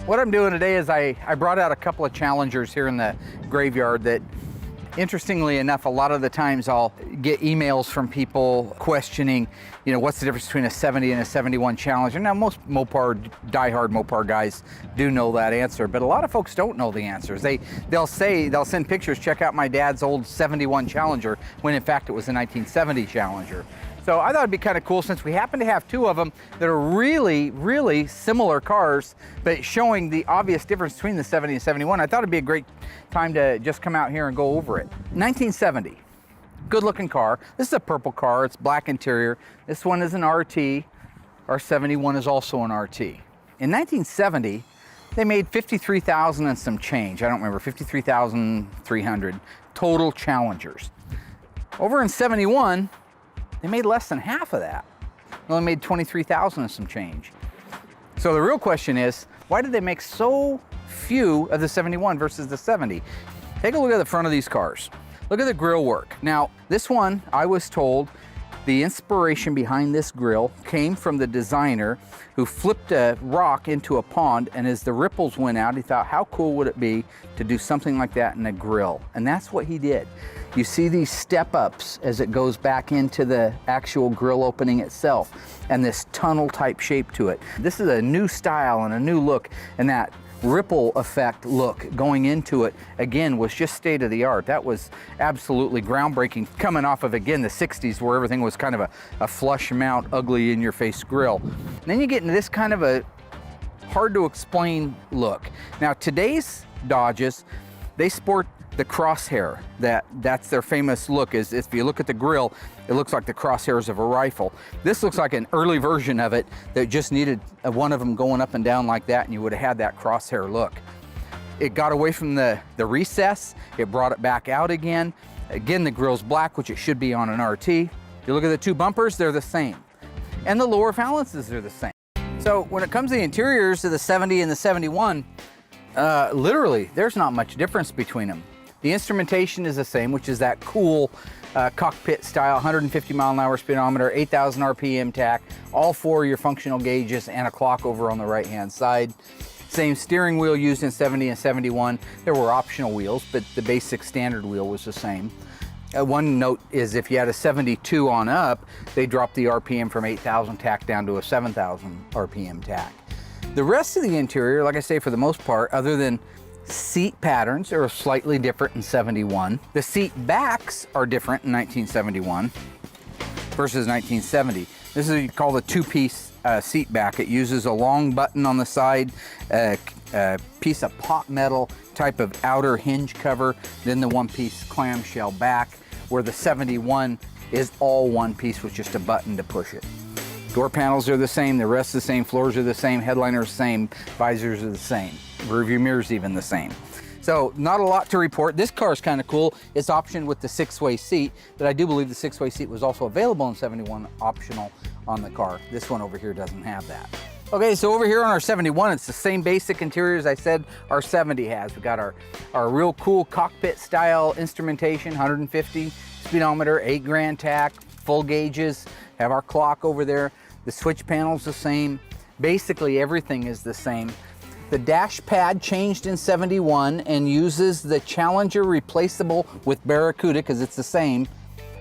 What I'm doing today is I brought out a couple of Challengers here in the graveyard that, interestingly enough, a lot of the times I'll get emails from people questioning, you know, what's the difference between a 70 and a 71 Challenger. Now, most Mopar, diehard Mopar guys do know that answer, but a lot of folks don't know the answers. They'll send pictures, check out my dad's old 71 Challenger, when in fact it was a 1970 Challenger. So I thought it'd be kind of cool, since we happen to have two of them that are really, really similar cars, but showing the obvious difference between the 70 and 71. I thought it'd be a great time to just come out here and go over it. 1970, good looking car. This is a purple car, it's black interior. This one is an RT. Our 71 is also an RT. In 1970, they made 53,000 and some change. I don't remember, 53,300 total Challengers. Over in 71, they made less than half of that. They only made 23,000 and some change. So the real question is, why did they make so few of the 71 versus the 70? Take a look at the front of these cars. Look at the grille work. Now, this one, I was told, the inspiration behind this grille came from the designer who flipped a rock into a pond, and as the ripples went out, he thought, how cool would it be to do something like that in a grille? And that's what he did. You see these step-ups as it goes back into the actual grille opening itself, and this tunnel type shape to it. This is a new style and a new look, and that ripple effect look going into it, again, was just state of the art. That was absolutely groundbreaking, coming off of, again, the 60s, where everything was kind of a flush mount, ugly in your face grille. And then you get into this kind of a hard to explain look. Now, today's Dodges, they sport the crosshair. That's their famous look, is if you look at the grille, it looks like the crosshairs of a rifle. This looks like an early version of it that just needed one of them going up and down like that, and you would have had that crosshair look. It got away from the recess, it brought it back out again. Again, the grille's black, which it should be on an RT. You look at the two bumpers, they're the same. And the lower valances are the same. So when it comes to the interiors of the 70 and the 71, literally, there's not much difference between them. The instrumentation is the same, which is that cool cockpit style, 150 mile an hour speedometer, 8,000 RPM tach, all four of your functional gauges, and a clock over on the right-hand side. Same steering wheel used in 70 and 71. There were optional wheels, but the basic standard wheel was the same. One note is if you had a 72 on up, they dropped the RPM from 8,000 tach down to a 7,000 RPM tach. The rest of the interior, like I say, for the most part, other than seat patterns are slightly different in 71. The seat backs are different in 1971 versus 1970. This is called a two-piece seat back. It uses a long button on the side, a piece of pot metal type of outer hinge cover, then the one-piece clamshell back, where the 71 is all one piece with just a button to push it. Door panels are the same, the rest the same, floors are the same, headliners the same, visors are the same, rear view mirrors even the same. So not a lot to report. This car is kind of cool. It's optioned with the 6-way seat, but I do believe the 6-way seat was also available in 71, optional on the car. This one over here doesn't have that. Okay, so over here on our 71, it's the same basic interior as I said our 70 has. We got our real cool cockpit style instrumentation, 150 speedometer, 8 grand tach, full gauges, have our clock over there. The switch panel's the same. Basically everything is the same. The dash pad changed in 71 and uses the Challenger replaceable with Barracuda, because it's the same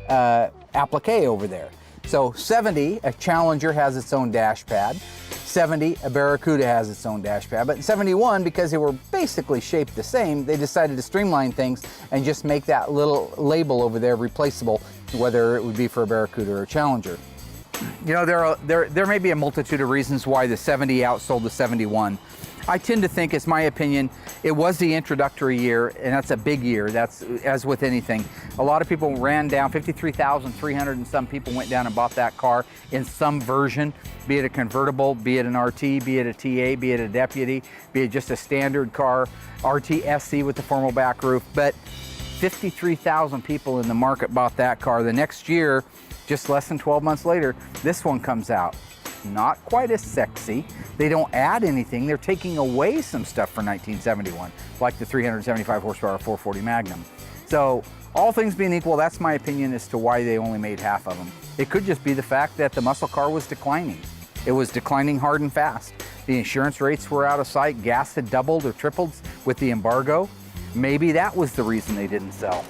applique over there. So 70, a Challenger has its own dash pad. 70, a Barracuda has its own dash pad. But in 71, because they were basically shaped the same, they decided to streamline things and just make that little label over there replaceable, whether it would be for a Barracuda or a Challenger. You know, there may be a multitude of reasons why the 70 outsold the 71. I tend to think, it's my opinion, it was the introductory year, and that's a big year. That's as with anything. A lot of people ran down, 53,300 and some people went down and bought that car in some version, be it a convertible, be it an RT, be it a TA, be it a Deputy, be it just a standard car, RT SC with the formal back roof. But 53,000 people in the market bought that car. The next year, just less than 12 months later, this one comes out. Not quite as sexy. They don't add anything. They're taking away some stuff for 1971, like the 375 horsepower 440 Magnum. So all things being equal, that's my opinion as to why they only made half of them. It could just be the fact that the muscle car was declining. It was declining hard and fast. The insurance rates were out of sight. Gas had doubled or tripled with the embargo. Maybe that was the reason they didn't sell.